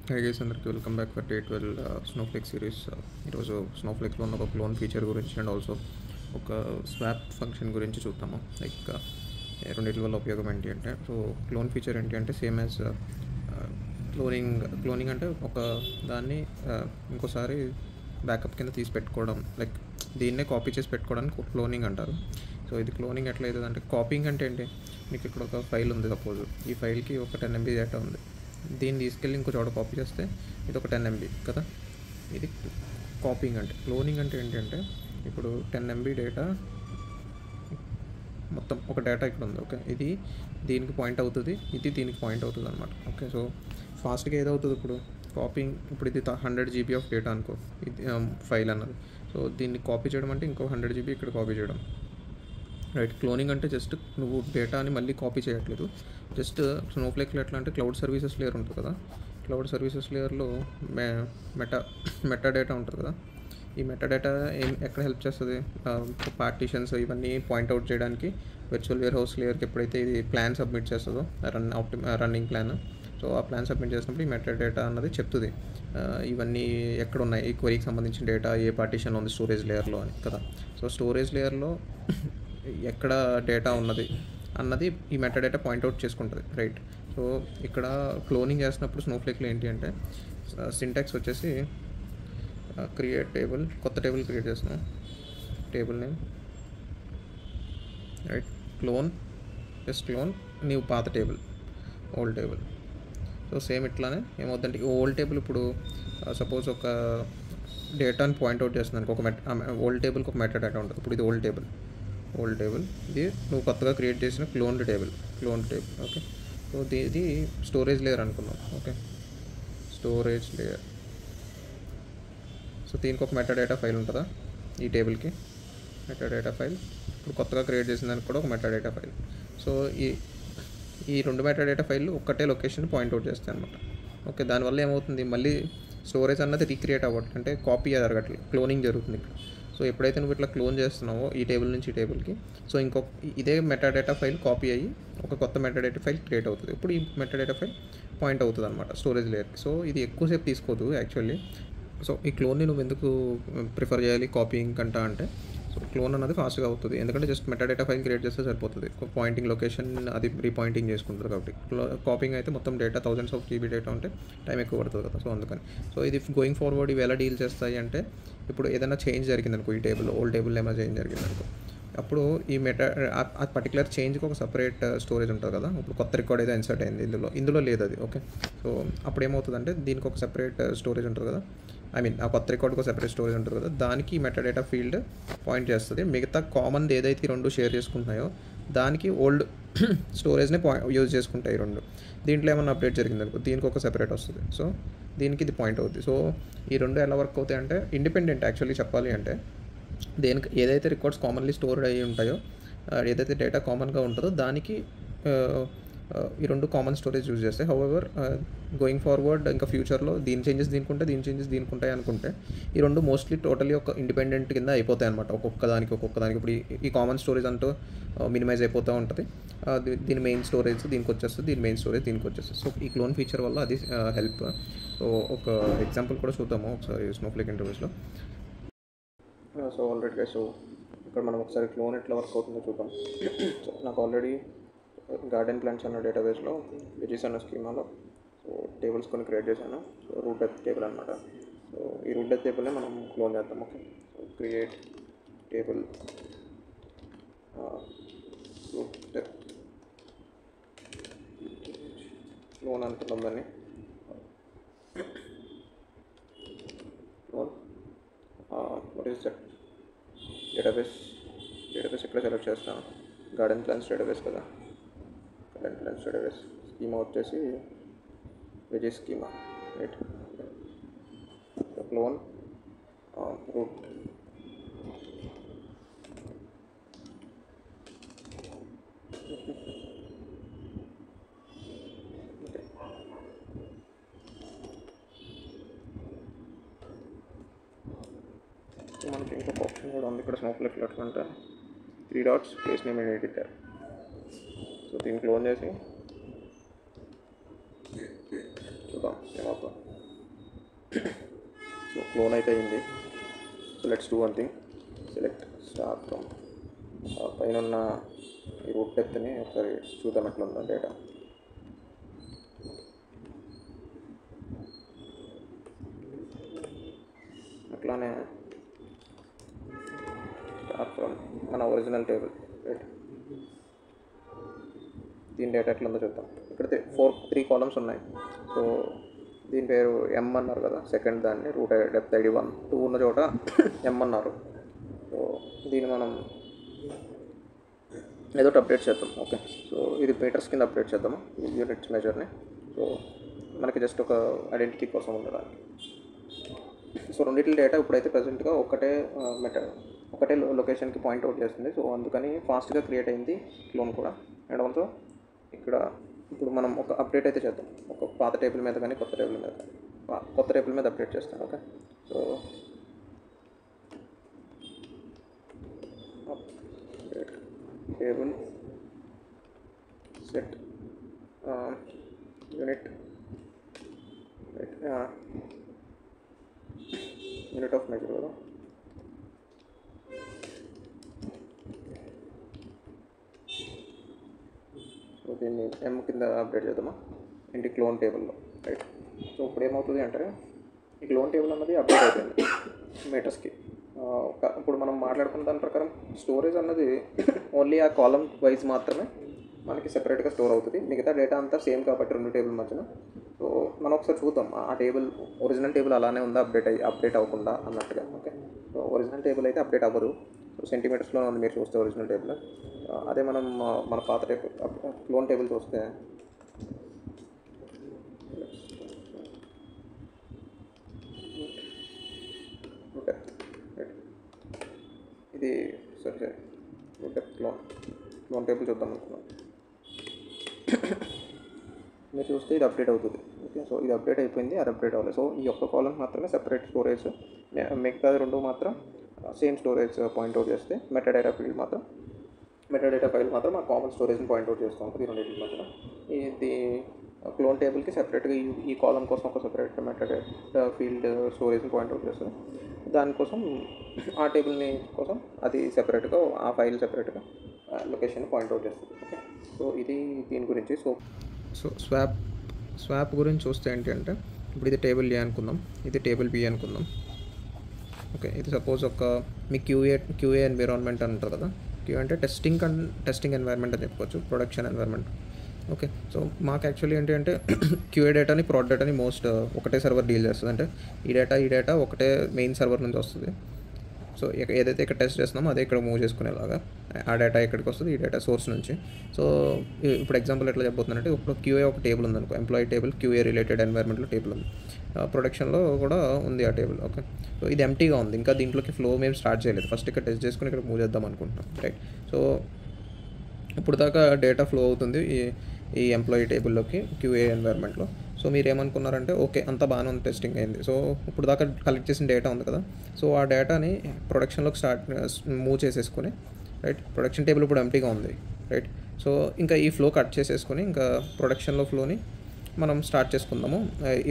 Hi guys, అందరికీ welcome back for day 12 Snowflake series. ఈరోజు స్నోఫ్లేక్లో ఉన్న ఒక క్లోన్ ఫీచర్ గురించి అండ్ ఆల్సో ఒక స్వాప్ ఫంక్షన్ గురించి చూద్దాము. లైక్ రెండింటి వల్ల ఉపయోగం ఏంటి అంటే, సో క్లోన్ ఫీచర్ ఏంటి అంటే సేమ్ యాజ్ క్లోనింగ్ అంటే ఒక దాన్ని ఇంకోసారి బ్యాకప్ కింద తీసి పెట్టుకోవడం, లైక్ దీన్నే కాపీ చేసి పెట్టుకోవడానికి క్లోనింగ్ అంటారు. సో ఇది క్లోనింగ్ ఎట్లా అవుతుంది అంటే, కాపీయింగ్ అంటే ఏంటి, మీకు ఇక్కడ ఒక ఫైల్ ఉంది, సపోజ్ ఈ ఫైల్కి ఒక 10 MB డేటా ఉంది. దీన్ని తీసుకెళ్ళి ఇంకో చోట కాపీ చేస్తే ఇది ఒక 10 MB కదా. ఇది కాపీయింగ్ అంటే. క్లోనింగ్ అంటే ఏంటంటే, ఇప్పుడు 10 MB డేటా మొత్తం ఒక డేటా ఇక్కడ ఉంది, ఓకే, ఇది దీనికి పాయింట్ అవుతుంది, ఇది దీనికి పాయింట్ అవుతుంది అనమాట. ఓకే, సో ఫాస్ట్గా ఏదవుతుంది ఇప్పుడు కాపీయింగ్. ఇప్పుడు ఇది 100 GB ఆఫ్ డేటా అనుకో, ఇది ఫైల్ అన్నది. సో దీన్ని కాపీ చేయడం అంటే ఇంకో 100 GB ఇక్కడ కాపీ చేయడం, రైట్. క్లోనింగ్ అంటే జస్ట్ నువ్వు డేటాని మళ్ళీ కాపీ చేయట్లేదు. జస్ట్ స్నోఫ్లేక్లో ఎట్లా అంటే క్లౌడ్ సర్వీసెస్ లేయర్ ఉంటుంది కదా, క్లౌడ్ సర్వీసెస్ లేయర్లో మెటా డేటా ఉంటుంది కదా. ఈ మెటా డేటా ఎక్కడ హెల్ప్ చేస్తుంది, పార్టీషన్స్ ఇవన్నీ పాయింట్అవుట్ చేయడానికి వర్చువల్ వేర్ హౌస్ లేయర్కి ఎప్పుడైతే ఇది ప్లాన్ సబ్మిట్ చేస్తుందో, రన్నింగ్ ప్లాన్. సో ఆ ప్లాన్ సబ్మిట్ చేసినప్పుడు ఈ మెటా డేటా అన్నది చెప్తుంది ఇవన్నీ ఎక్కడ ఉన్నాయి, ఈ క్వరీకి సంబంధించిన డేటా ఏ పార్టీషన్లో ఉంది స్టోరేజ్ లేయర్లో అని కదా. సో స్టోరేజ్ లేయర్లో ఎక్కడ డేటా ఉన్నది అన్నది ఈ మెటా డేటా పాయింట్అవుట్ చేసుకుంటుంది, రైట్. సో ఇక్కడ క్లోనింగ్ చేసినప్పుడు స్నోఫ్లేక్లో ఏంటి అంటే, సింటాక్స్ వచ్చేసి క్రియేట్ టేబుల్, కొత్త టేబుల్ క్రియేట్ చేస్తున్నాం, table name, right. Clone, just clone నీవు పాత table, old table. So same ఇట్లానే ఏమవుతుందంటే, ఓల్డ్ టేబుల్ ఇప్పుడు సపోజ్ ఒక డేటాని పాయింట్అవుట్ చేస్తున్నాను, ఒక ఓల్డ్ టేబుల్కి ఒక మెటా డేటా ఉంటుంది. ఇప్పుడు ఇది ఓల్డ్ టేబుల్, ఇది నువ్వు కొత్తగా క్రియేట్ చేసిన క్లోన్ టేబుల్, ఓకే. సో ఇది స్టోరేజ్ లేయర్ అనుకున్నాం, ఓకే, స్టోరేజ్ లేయర్. సో దీనికి ఒక మెటా డేటా ఫైల్ ఉంటుందా, ఈ టేబుల్కి మెటా డేటా ఫైల్. ఇప్పుడు కొత్తగా క్రియేట్ చేసిన దానికి కూడా ఒక మెటా డేటా ఫైల్. సో ఈ రెండు మెటా డేటా ఫైల్ ఒక్కటే లొకేషన్ పాయింట్అవుట్ చేస్తాయి అనమాట, ఓకే. దానివల్ల ఏమవుతుంది, మళ్ళీ స్టోరేజ్ అన్నది రీక్రియేట్ అవ్వట్లేదు, అంటే కాపీ జరగట్లేదు, క్లోనింగ్ జరుగుతుంది ఇక్కడ. సో ఎప్పుడైతే నువ్వు ఇట్లా క్లోన్ చేస్తున్నావో ఈ టేబుల్ నుంచి ఈ టేబుల్కి, సో ఇదే మెటాడేటా ఫైల్ కాపీ అయ్యి ఒక కొత్త మెటాడేటా ఫైల్ క్రియేట్ అవుతుంది. ఇప్పుడు ఈ మెటాడేటా ఫైల్ పాయింట్ అవుతుంది అనమాట స్టోరేజ్ లేయర్కి. సో ఇది ఎక్కువసేపు తీసుకోదు యాక్చువల్లీ. సో ఈ క్లోన్ని నువ్వు ఎందుకు ప్రిఫర్ చేయాలి కాపీయింగ్ కంటా అంటే, సో క్లోన్ అన్నది ఫాస్ట్గా అవుతుంది, ఎందుకంటే జస్ట్ మెటాడేటా ఫైల్ క్రియేట్ చేస్తే సరిపోతుంది, పాయింటింగ్ లొకేషన్ అది రీపాయింటింగ్ చేసుకుంటారు కాబట్టి. కాపీయింగ్ అయితే మొత్తం data thousands of GB data ఉంటే టైం ఎక్కువ పడుతుంది కదా, సో అందుకని. సో ఇది గోయింగ్ ఫార్వర్డ్ ఇవి ఎలా డీల్ చేస్తాయి అంటే, ఇప్పుడు ఏదైనా చేంజ్ జరిగిందనుకో, ఈ టేబుల్ ఓల్డ్ టేబుల్ ఏమైనా చేంజ్ జరిగిందనుకో, అప్పుడు ఈ ఆ పర్టికులర్ చేంజ్కి ఒక సపరేట్ స్టోరేజ్ ఉంటుంది కదా. ఇప్పుడు కొత్త రికార్డ్ ఏదో ఇన్సర్ట్ అయింది, ఇందులో లేదు అది, ఓకే. సో అప్పుడు ఏమవుతుందంటే, దీనికి ఒక సపరేట్ స్టోరేజ్ ఉంటుంది కదా, ఆ కొత్త రికార్డ్కి ఒక సెపరేట్ స్టోరేజ్ ఉంటుంది కదా, దానికి మెటాడేటా ఫీల్డ్ పాయింట్ చేస్తుంది. మిగతా కామన్ ఏదైతే ఈ రెండు షేర్ చేసుకుంటున్నాయో దానికి ఓల్డ్ స్టోరేజ్ని యూజ్ చేసుకుంటాయి ఈ రెండు. దీంట్లో ఏమన్నా అప్డేట్ జరిగిందనుకో, దీనికి ఒక సెపరేట్ వస్తుంది, సో దీనికి ఇది పాయింట్ అవుతుంది. సో ఈ రెండు ఎలా వర్క్ అవుతాయి అంటే, ఇండిపెండెంట్ యాక్చువల్లీ చెప్పాలి అంటే. దేనికి ఏదైతే రికార్డ్స్ కామన్లీ స్టోర్డ్ అయ్యి ఉంటాయో, ఏదైతే డేటా కామన్గా ఉంటుందో దానికి ఈ రెండు కామన్ స్టోరేజ్ యూజ్ చేస్తాయి. హౌఎవర్ గోయింగ్ ఫార్వర్డ్ ఇంకా ఫ్యూచర్లో దీని చేంజెస్ దీనికి ఉంటాయి, దీని చేంజెస్ దీనికి ఉంటాయి అనుకుంటే, ఈ రెండు మోస్ట్లీ టోటలీ ఒక ఇండిపెండెంట్ కింద అయిపోతాయి అనమాట, ఒక్కొక్కదానికి. ఇప్పుడు ఈ కామన్ స్టోరేజ్ అంటూ మినిమైజ్ అయిపోతూ ఉంటుంది. దీని మెయిన్ స్టోరేజ్ దీనికి వచ్చేస్తుంది, దీని మెయిన్ స్టోరేజ్ దీనికి వచ్చేస్తుంది. సో ఈ క్లోన్ ఫీచర్ వల్ల అది హెల్ప్. సో ఒక ఎగ్జాంపుల్ కూడా చూద్దాము ఒకసారి స్నోఫ్లేక్ ఇంటర్వ్యూస్లో. సో ఆల్రెడీ ఇక్కడ మనం ఒకసారి క్లోన్ ఎట్లా వర్క్ అవుతుందో చూద్దాం. సో నాకు ఆల్రెడీ గార్డెన్ ప్లాంట్స్ అన్న డేటాబేస్లో వెజీస్ అన్న స్కీమాలో సో టేబుల్స్ కొన్ని క్రియేట్ చేశాను. సో రూట్ డెప్త్ టేబుల్ అనమాట. సో ఈ రూట్ డెప్త్ టేబుల్నే మనం క్లోన్ చేద్దాం, okay. So create table root depth clone అనుకుందాం దాన్ని. Clone what is that database ఇక్కడ సెలెక్ట్ చేస్తాను, గార్డెన్ ప్లాంట్స్ డేటాబేస్ కదా. గార్డెన్ ప్లాంట్స్ డేటాబేస్ స్కీమా వచ్చేసి veggie schema, right. Clone root మనకి ఇంకొక ఆప్షన్ కూడా ఉంది ఇక్కడ స్నోఫ్లేక్లో, ఎట్లా అంటే 3 dots place name and editor. So దీన్ని క్లోన్ చేసి చూద్దాం ఏమవుతుంది. క్లోన్ అయితే అయింది. So let's do one thing, select star from పైన ఉన్న ఈ రూట్ డెప్త్ని ఒకసారి చూద్దాం ఎట్లా ఉందో డేటా. అట్లానే స్టార్ ఫ్రమ్ మన ఒరిజినల్ టేబుల్, రైట్, దీని డేటా ఎట్లా ఉందో చూద్దాం. ఇక్కడ 3 కాలమ్స్ ఉన్నాయి. సో దీని పేరు ఎమ్ అన్నారు కదా, సెకండ్ దాన్ని రూట్ డెప్త్ ఐడి 1, 2 ఉన్న చోట ఎమ్ అన్నారు. సో దీన్ని మనం ఏదో అప్డేట్ చేద్దాం. ఓకే, సో ఇది మీటర్స్ కింద అప్డేట్ చేద్దాము యూనిట్స్ మెజర్ని. సో మనకి జస్ట్ ఒక ఐడెంటిటీ కోసం ఉండడానికి. సో రెండింటి డేటా ఇప్పుడైతే ప్రజెంట్గా ఒకటే లొకేషన్కి పాయింట్ అవుట్ చేస్తుంది. సో అందుకని ఫాస్ట్గా క్రియేట్ అయింది క్లోన్ కూడా. అండ్ ఆల్సో ఇక్కడ ఇప్పుడు మనం ఒక అప్డేట్ అయితే చేద్దాం, ఒక పాత టేబుల్ మీద కానీ కొత్త టేబుల్ మీద కానీ. కొత్త టేబుల్ మీద అప్డేట్ చేస్తాను. Okay, so update table set unit of measure కదా. సో దీన్ని ఎమ్ కింద అప్డేట్ చేద్దామా ఏంటి క్లోన్ టేబుల్లో, రైట్. సో ఇప్పుడు ఏమవుతుంది అంటే ఈ క్లోన్ టేబుల్ అన్నది అప్డేట్ అయిపోయింది మీటర్స్కి. ఇప్పుడు మనం మాట్లాడుకున్న దాని ప్రకారం స్టోరేజ్ అన్నది ఓన్లీ ఆ కాలమ్ వైజ్ మాత్రమే మనకి సెపరేట్గా స్టోర్ అవుతుంది. మిగతా డేటా అంతా సేమ్ కాబట్టి 2 టేబుల్ మధ్యన. సో మనం ఒకసారి చూద్దాం ఆ టేబుల్ ఒరిజినల్ టేబుల్ అలానే ఉందా అప్డేట్ అవ్వకుండా అన్నట్టుగా. ఓకే, సో ఒరిజినల్ టేబుల్ అయితే అప్డేట్ అవ్వదు. సో సెంటీమీటర్స్లో ఉంది మీరు చూస్తే ఒరిజినల్ టేబుల్. అదే మనం మన పాత టేబుల్ క్లోన్ టేబుల్ చూస్తే ఇది సరే క్లోన్ టేబుల్ చూద్దాం అనుకున్నాం. మీరు చూస్తే ఇది అప్డేట్ అవుతుంది. ఓకే, సో ఇది అప్డేట్ అయిపోయింది, అది అప్డేట్ అవ్వలేదు. సో ఈ ఒక్క కాలమ్ మాత్రమే సెపరేట్ స్టోరేజ్, మిగతా 2 మాత్రం సేమ్ స్టోరేజ్ పాయింట్ అవుట్ చేస్తే మెటాడేటా ఫైల్ మాత్రం ఆ కామన్ స్టోరేజ్ని పాయింట్ అవుట్ చేస్తూ ఉంటుంది. 2 మధ్యన ఇది క్లోన్ టేబుల్కి సెపరేట్గా ఈ కాలమ్ కోసం ఒక సెపరేట్ మెటాడేటా ఫీల్డ్ స్టోరేజ్ని పాయింట్ అవుట్ చేస్తుంది. దానికోసం ఆ టేబుల్ని కోసం అది సెపరేట్గా ఆ ఫైల్ సెపరేట్గా లొకేషన్ పాయింట్ అవుట్ చేస్తుంది. ఓకే, సో ఇది దీని గురించి. సో స్వాప్ గురించి చూస్తే ఏంటి అంటే ఇప్పుడు ఇది టేబుల్ ఏ అనుకుందాం, ఇది టేబుల్ బి అనుకుందాం. ఓకే, ఇది సపోజ్ ఒక మీ క్యూఏ ఎన్విరాన్మెంట్ అని ఉంటుంది కదా. క్యూ అంటే టెస్టింగ్ ఎన్వైర్న్మెంట్ అని చెప్పుకోవచ్చు, ప్రొడక్షన్ ఎన్వైర్న్మెంట్. ఓకే, సో మాకు యాక్చువల్లీ ఏంటి అంటే క్యూఏ డేటాని ప్రొడ్ డేటాని ఒకటే సర్వర్ డీల్ చేస్తుంది. అంటే ఈ డేటా ఒకటే మెయిన్ సర్వర్ నుంచి వస్తుంది. సో ఏదైతే ఇక్కడ టెస్ట్ చేస్తున్నామో అదే ఇక్కడ మూవ్ చేసుకునేలాగా ఆ డేటా ఎక్కడికి వస్తుంది, ఈ డేటా సోర్స్ నుంచి. సో ఇప్పుడు ఎగ్జాంపుల్ ఎట్లా చెప్పబోతుందంటే ఇప్పుడు క్యూఏ ఒక టేబుల్ ఉంది అనుకో, ఎంప్లాయీ టేబుల్, క్యూఏ రిలేటెడ్ ఎన్వైర్న్మెంట్లో టేబుల్ ఉంది, ప్రొడక్షన్లో కూడా ఉంది ఆ టేబుల్. ఓకే, సో ఇది ఎంప్టీగా ఉంది, ఇంకా దీంట్లోకి ఫ్లో మేము స్టార్ట్ చేయలేదు. ఫస్ట్ ఇక్కడ టెస్ట్ చేసుకుని ఇక్కడ మూవ్ చేద్దాం అనుకుంటున్నాం, రైట్. సో ఇప్పుడు దాకా డేటా ఫ్లో అవుతుంది ఈ ఎంప్లాయీ టేబుల్లోకి క్యూఏ ఎన్వైర్న్మెంట్లో. సో మీరు ఏమనుకున్నారంటే ఓకే అంతా బాగానే ఉంది, టెస్టింగ్ అయింది. సో ఇప్పుడు దాకా కలెక్ట్ చేసిన డేటా ఉంది కదా, సో ఆ డేటాని ప్రొడక్షన్లోకి మూవ్ చేసేసుకుని, రైట్. ప్రొడక్షన్ టేబుల్ ఇప్పుడు ఎంప్టీగా ఉంది, రైట్. సో ఇంకా ఈ ఫ్లో కట్ చేసేసుకొని ఇంకా ప్రొడక్షన్లో ఫ్లోని మనం స్టార్ట్ చేసుకుందాము.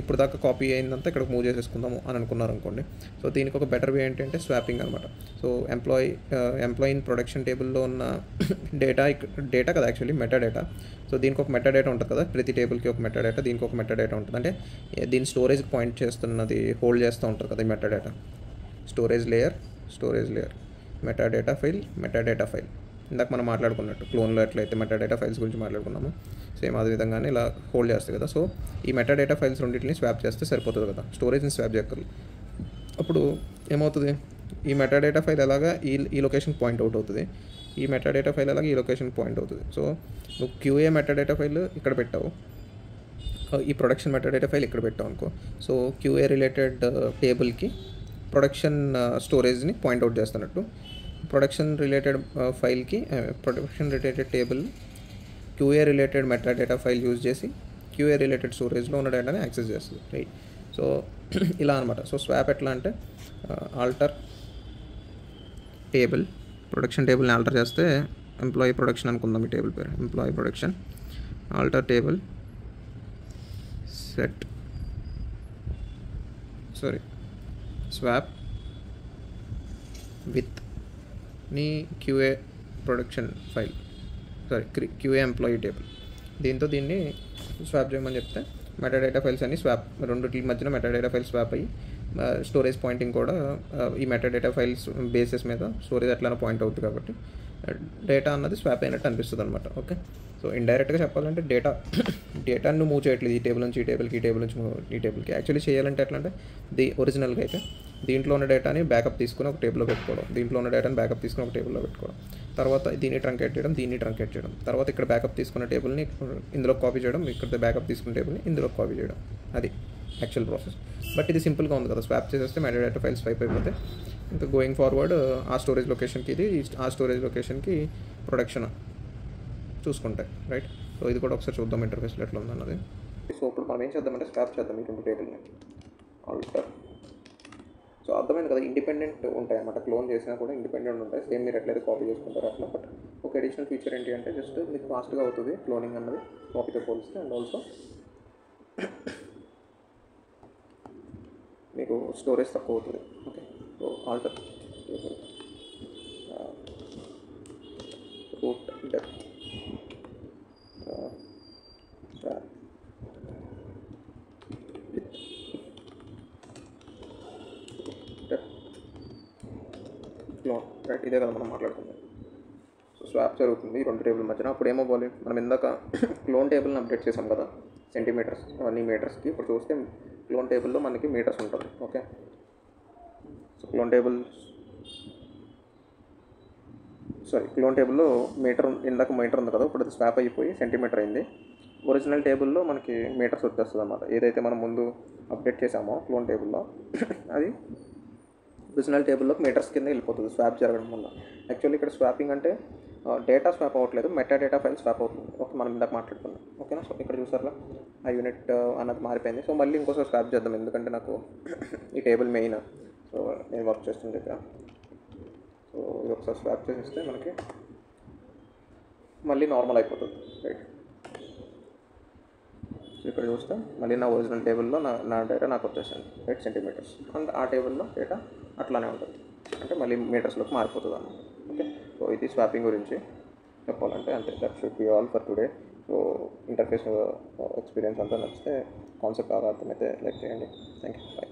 ఇప్పుడు దాకా కాపీ అయిందంతా ఇక్కడ మూవ్ చేసేసుకుందాము అని అనుకున్నారు అనుకోండి. సో దీనికి ఒక బెటర్ వే ఏంటంటే స్వాపింగ్ అనమాట. సో ఎంప్లాయీ ఇన్ ప్రొడక్షన్ టేబుల్లో ఉన్న డేటా కదా యాక్చువల్లీ మెటా డేటా. సో దీనికి ఒక మెటా డేటా ఉంటుంది కదా, ప్రతి టేబుల్కి ఒక మెటా డేటా, దీనికి ఒక మెటా డేటా ఉంటుంది. అంటే దీని స్టోరేజ్కి పాయింట్ చేస్తున్నది హోల్డ్ చేస్తూ ఉంటుంది కదా ఈ meta data. Storage layer meta data file ఇందాక మనం మాట్లాడుకున్నట్టు క్లోన్లో ఎట్లయితే మెటా డేటా ఫైల్స్ గురించి మాట్లాడుకున్నాము, సేమ్ అదే విధంగానే ఇలా హోల్డ్ చేస్తుంది కదా. సో ఈ మెటా డేటా ఫైల్స్ రెండింటిని స్వాప్ చేస్తే సరిపోతుంది కదా, స్టోరేజ్ని స్వాప్ చేయక్కర్లేదు. అప్పుడు ఏమవుతుంది, ఈ మెటా డేటా ఫైల్ ఎలాగా ఈ లొకేషన్ పాయింట్ అవుట్ అవుతుంది, ఈ మెటా డేటా ఫైల్ అలాగే ఈ లొకేషన్ పాయింట్ అవుతుంది. సో నువ్వు క్యూఏ మెటా డేటా ఫైల్ ఇక్కడ పెట్టావు, ఈ ప్రొడక్షన్ మెటా డేటా ఫైల్ ఇక్కడ పెట్టావు అనుకో. సో క్యూఏ రిలేటెడ్ టేబుల్కి ప్రొడక్షన్ స్టోరేజ్ని పాయింట్ అవుట్ చేస్తున్నట్టు, ప్రొడక్షన్ రిలేటెడ్ ఫైల్కి production related table QA related metadata file use చేసి క్యూఏ రిలేటెడ్ స్టోరేజ్లో ఉన్న డేటాని యాక్సెస్ చేస్తుంది, రైట్. సో ఇలా అనమాట. సో స్వాప్ ఎట్లా అంటే ఆల్టర్ టేబుల్, ప్రొడక్షన్ టేబుల్ని ఆల్టర్ చేస్తే ఎంప్లాయీ ప్రొడక్షన్ అనుకుందాం, ఈ టేబుల్ పేరు employee production, alter table swap with నీ QA production file, QA employee table. దీన్ని స్వాప్ చేయమని చెప్తే మెటాడేటా ఫైల్స్ అన్ని స్వాప్, రెండింటి మధ్యన మెటాడేటా ఫైల్స్ స్వాప్ అయ్యి స్టోరేజ్ పాయింటింగ్ కూడా ఈ మెటాడేటా ఫైల్స్ బేసిస్ మీద స్టోరేజ్ ఎట్లా పాయింట్ అవుతుంది కాబట్టి డేటా అన్నది స్వాప్ అయినట్టు అనిపిస్తుంది అనమాట. ఓకే, సో ఇండైరెక్ట్గా చెప్పాలంటే డేటాను మూవ్ చేయట్లేదు ఈ టేబుల్ నుంచి ఈ టేబుల్కి, ఈ టేబుల్ నుంచి ఈ టేబుల్కి. యాక్చువల్లీ చేయాలంటే ఎట్లా అంటే ఒరిజినల్గా అయితే దీంట్లో ఉన్న డేటాని బ్యాకప్ తీసుకుని ఒక టేబుల్లో పెట్టుకోవడం, దీంట్లో ఉన్న డేటాని బ్యాకప్ తీసుకుని ఒక టేబుల్లో పెట్టుకోవడం, తర్వాత దీన్ని ట్రంకేట్ చేయడం, తర్వాత ఇక్కడ బ్యాకప్ తీసుకున్న టేబుల్ని ఇందులో కాపీ చేయడం, ఇక్కడ బ్యాకప్ తీసుకున్న టేబుల్ని ఇందులో కాపీ చేయడం. అది యాక్చువల్ ప్రాసెస్. బట్ ఇది సింపుల్గా ఉంది కదా, స్వాప్ చేసేస్తే మెటాడేటా ఫైల్స్ స్వైప్ అయిపోతే ఇంకా గోయింగ్ ఫార్వర్డ్ ఆ స్టోరేజ్ లొకేషన్కి ఇది, ఆ స్టోరేజ్ లొకేషన్కి ప్రొడక్షన్ చూసుకుంటాయి, రైట్. సో ఇది కూడా ఒకసారి చూద్దాం ఇంటర్ఫేస్లో ఎట్లా ఉందన్నది. సో ఇప్పుడు మనం ఏం చేద్దామంటే స్వాప్ చేద్దాం ఈ 2 టేబుల్ని. ఆల్టర్. సో అర్థమైంది కదా, ఇండిపెండెంట్ ఉంటాయి అన్నమాట. క్లోన్ చేసినా కూడా ఇండిపెండెంట్ ఉంటాయి, సేమ్ మీరు ఎట్లయితే కాపీ చేసుకుంటారో అట్లా. బట్ ఒక అడిషనల్ ఫీచర్ ఏంటి అంటే జస్ట్ మీకు ఫాస్ట్గా అవుతుంది క్లోనింగ్ అన్నది కాపీతో పోలిస్తే, అండ్ ఆల్సో మీకు స్టోరేజ్ తక్కువ అవుతుంది. Okay, so alter root depth clone, right. ఇదే కదా మనం మాట్లాడుతుంది. సో స్వాప్ జరుగుతుంది 2 టేబుల్ మధ్యన. అప్పుడు ఏమవ్వాలి, మనం ఇందాక క్లోన్ టేబుల్ని అప్డేట్ చేసాం కదా, సెంటీమీటర్స్ అవన్నీ మీటర్స్కి. ఇప్పుడు చూస్తే క్లోన్ టేబుల్లో మనకి మీటర్స్ ఉంటుంది. ఓకే, సో క్లోన్ టేబుల్లో ఇందాక మీటర్ ఉంది కదా, ఇప్పుడు అది స్వాప్ అయిపోయి సెంటీమీటర్ అయింది. ఒరిజినల్ టేబుల్లో మనకి మీటర్స్ వచ్చేస్తుంది అన్నమాట. ఏదైతే మనం ముందు అప్డేట్ చేసామో క్లోన్ టేబుల్లో అది ఒరిజినల్ టేబుల్లోకి మీటర్స్ కింద వెళ్ళిపోతుంది స్వాప్ జరగడం వల్ల. యాక్చువల్లీ ఇక్కడ స్వాపింగ్ అంటే డేటా స్వాప్ అవ్వట్లేదు, మెటాడేటా ఫైల్ స్వాప్ అవుతుంది. ఓకే, మనం ఇందాక మాట్లాడుకున్నాం. ఓకేనా. సో ఇక్కడ చూసారా ఆ యూనిట్ అన్నది మారిపోయింది. సో మళ్ళీ ఇంకోసారి స్వాప్ చేద్దాం, ఎందుకంటే నాకు ఈ టేబుల్ మెయిన్. సో నేను వర్క్ చేస్తుంది ఇక్కడ. సో ఇది ఒకసారి స్వాప్ చేసిస్తే మనకి మళ్ళీ నార్మల్ అయిపోతుంది, రైట్. సో ఇక్కడ చూస్తే మళ్ళీ నా ఒరిజినల్ టేబుల్లో నా డేటా నాకు వచ్చేసింది, రైట్, సెంటీమీటర్స్. అండ్ ఆ టేబుల్లో డేటా అట్లానే ఉంటుంది, అంటే మళ్ళీ మీటర్స్లోకి మారిపోతుంది అన్నమాట. ఓకే, సో ఇది స్వాపింగ్ గురించి చెప్పాలంటే అంతే. That should be all for today. So interface experience అంతా నచ్చితే, కాన్సెప్ట్ బాగా అర్థమైతే లైక్ చేయండి. Thank you, bye.